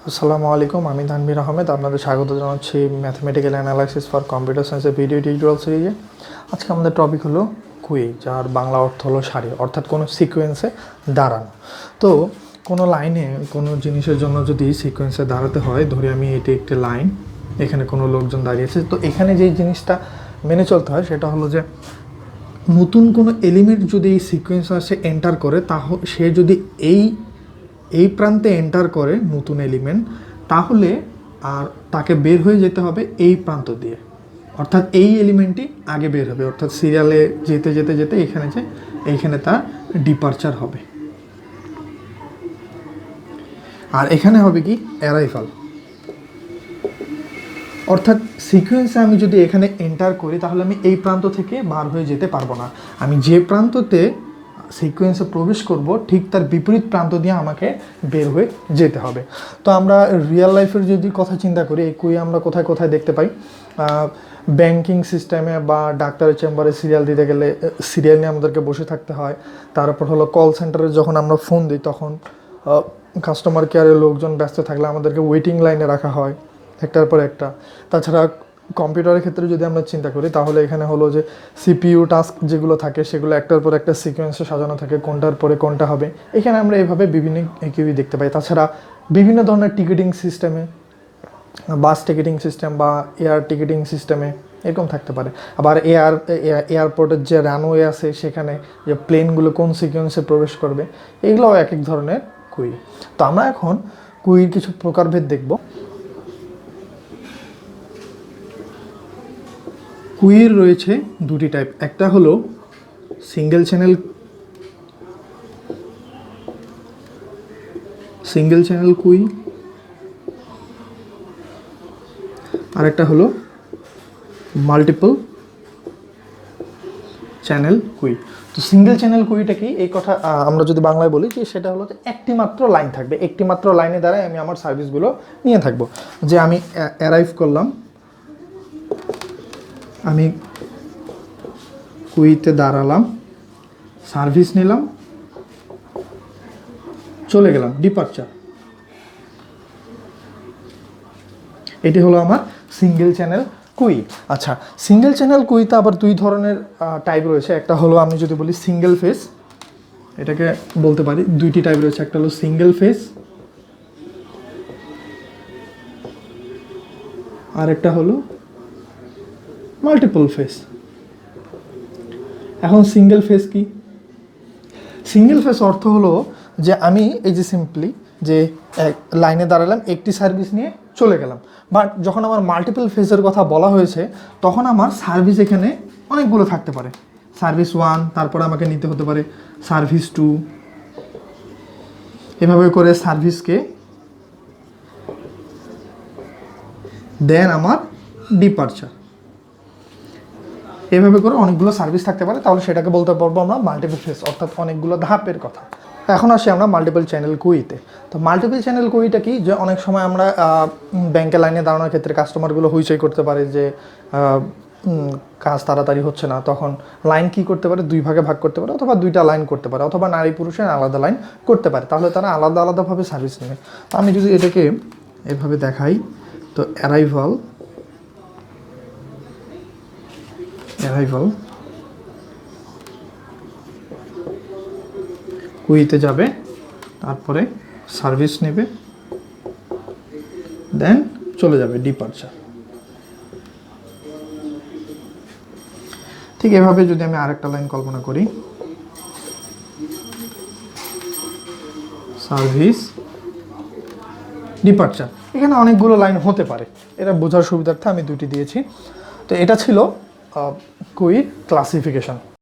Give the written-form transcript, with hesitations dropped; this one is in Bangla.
আসসালামু আলাইকুম, আমি তানভীর আহমেদ। আপনাদের স্বাগত জানাচ্ছি ম্যাথমেটিক্যাল অ্যানালাইসিস ফর কম্পিউটার সায়েন্সের ভিডিও টিউটোরিয়াল সিরিজে। আজকে আমাদের টপিক হলো কুই, যার বাংলা অর্থ হলো সারি, অর্থাৎ কোনো সিকোয়েন্সে দাঁড়ানো। তো কোনো লাইনে কোনো জিনিসের জন্য যদি সিকোয়েন্সে দাঁড়াতে হয়, ধরি আমি এটি একটি লাইন, এখানে কোনো লোকজন দাঁড়িয়েছে, তো এখানে যেই জিনিসটা মেনে চলতে হয় সেটা হলো যে নতুন কোনো এলিমেন্ট যদি এই সিকোয়েন্সে সে এন্টার করে, তাহলে সে যদি এই প্রান্তে এন্টার করে নতুন এলিমেন্ট, তাহলে আর তাকে বের হয়ে যেতে হবে এই প্রান্ত দিয়ে, অর্থাৎ এই এলিমেন্টটি আগে বের হবে, অর্থাৎ সিরিয়ালে যেতে যেতে যেতে এইখানে তার ডিপারচার হবে। আর এখানে হবে কি অ্যারাইভাল, অর্থাৎ সিকোয়েন্সে আমি যদি এখানে এন্টার করি তাহলে আমি এই প্রান্ত থেকে বার হয়ে যেতে পারবো না। আমি যে প্রান্ততে সিকোয়েন্সে প্রবেশ করব ঠিক তার বিপরীত প্রান্ত দিয়ে আমাকে বের হয়ে যেতে হবে। তো আমরা রিয়েল লাইফের যদি কথা চিন্তা করি, এই কুই আমরা কোথায় কোথায় দেখতে পাই? ব্যাংকিং সিস্টেমে বা ডাক্তারের চেম্বারে সিরিয়াল দিতে গেলে সিরিয়াল নিয়ে আমাদেরকে বসে থাকতে হয়। তারপর হলো কল সেন্টারে যখন আমরা ফোন দিই তখন কাস্টমার কেয়ারের লোকজন ব্যস্ত থাকলে আমাদেরকে ওয়েটিং লাইনে রাখা হয় একটার পর একটা। তাছাড়া কম্পিউটারের ক্ষেত্রে যদি আমরা চিন্তা করি তাহলে এখানে হলো যে সিপিইউ টাস্ক যেগুলো থাকে সেগুলো একটার পর একটা সিকোয়েন্সে সাজানো থাকে, কোনটার পরে কোনটা হবে। এখানে আমরা এইভাবে বিভিন্ন কিউই দেখতে পাই। তাছাড়া বিভিন্ন ধরনের টিকিটিং সিস্টেমে, বাস টিকিটিং সিস্টেম বা এয়ার টিকিটিং সিস্টেমে এরকম থাকতে পারে। আবার এয়ারপোর্টের যে রানওয়ে আছে সেখানে যে প্লেনগুলো কোন সিকোয়েন্সে প্রবেশ করবে, এগুলোও এক এক ধরনের কুই। তো আমরা এখন কুইর কিছু প্রকারভেদ দেখব। কুইর রয়েছে দুটি টাইপ, একটা হলো সিঙ্গেল চ্যানেল কুই, আর একটা হলো মাল্টিপল চ্যানেল কুই। তো সিঙ্গেল চ্যানেল কুইটা কি, এই কথা আমরা যদি বাংলায় বলি যে সেটা হলো যে একটি মাত্র লাইন থাকবে, একটি মাত্র লাইনে দ্বারা আমি আমার সার্ভিসগুলো নিয়ে থাকবো। যে আমি অ্যারাইভ করলাম, আমি কুইতে দাঁড়ালাম, সার্ভিস নিলাম, চলে গেলাম, ডিপারচার। এটি হলো আমার সিঙ্গেল চ্যানেল কুই। আচ্ছা, সিঙ্গেল চ্যানেল কুইতে আবার দুই ধরনের টাইপ রয়েছে। একটা হলো আমি যদি বলি সিঙ্গেল ফেস, এটাকে বলতে পারি দুইটি টাইপ রয়েছে। একটা হলো সিঙ্গেল ফেস, আর একটা হলো মাল্টিপল ফেস। এখন সিঙ্গেল ফেস কি? সিঙ্গেল ফেস অর্থ হলো যে আমি এই যে সিম্পলি যে লাইনে দাঁড়ালাম, একটি সার্ভিস নিয়ে চলে গেলাম। বাট যখন আমার মাল্টিপল ফেসের কথা বলা হয়েছে তখন আমার সার্ভিস এখানে অনেকগুলো থাকতে পারে। সার্ভিস 1, তারপরে আমাকে নিতে হতে পারে সার্ভিস 2, এভাবে করে সার্ভিসকে দেন আমার ডিপারচার, এভাবে করে অনেকগুলো সার্ভিস থাকতে পারে। তাহলে সেটাকে বলতে পারবো আমরা মাল্টিপল ফেস, অর্থাৎ অনেকগুলো ধাপের কথা। এখন আসি আমরা মাল্টিপল চ্যানেল কুইতে। তো মাল্টিপল চ্যানেল কুইটা কি, যে অনেক সময় আমরা ব্যাংকে লাইনে দাঁড়ানোর ক্ষেত্রে কাস্টমারগুলো হুইচই করতে পারে যে কাজ তাড়াতাড়ি হচ্ছে না, তখন লাইন কি করতে পারে, দুই ভাগে ভাগ করতে পারে, অথবা দুইটা লাইন করতে পারে, অথবা নারী পুরুষের আলাদা লাইন করতে পারে। তাহলে তারা আলাদা আলাদাভাবে সার্ভিস নেবে। তো আমি যদি এটাকে এভাবে দেখাই, তো অ্যারাইভাল কুইতে যাবে, তারপরে সার্ভিস নেবে, দেন চলে যাবে ডিপারচার। ঠিক এভাবে যদি আমি আরেকটা লাইন কল্পনা করি, সার্ভিস ডিপারচার, এখানে অনেকগুলো লাইন হতে পারে, এটা বোঝার সুবিধার্থে আমি দুটি দিয়েছি। তো এটা ছিল কুইর ক্লাসিফিকেশন।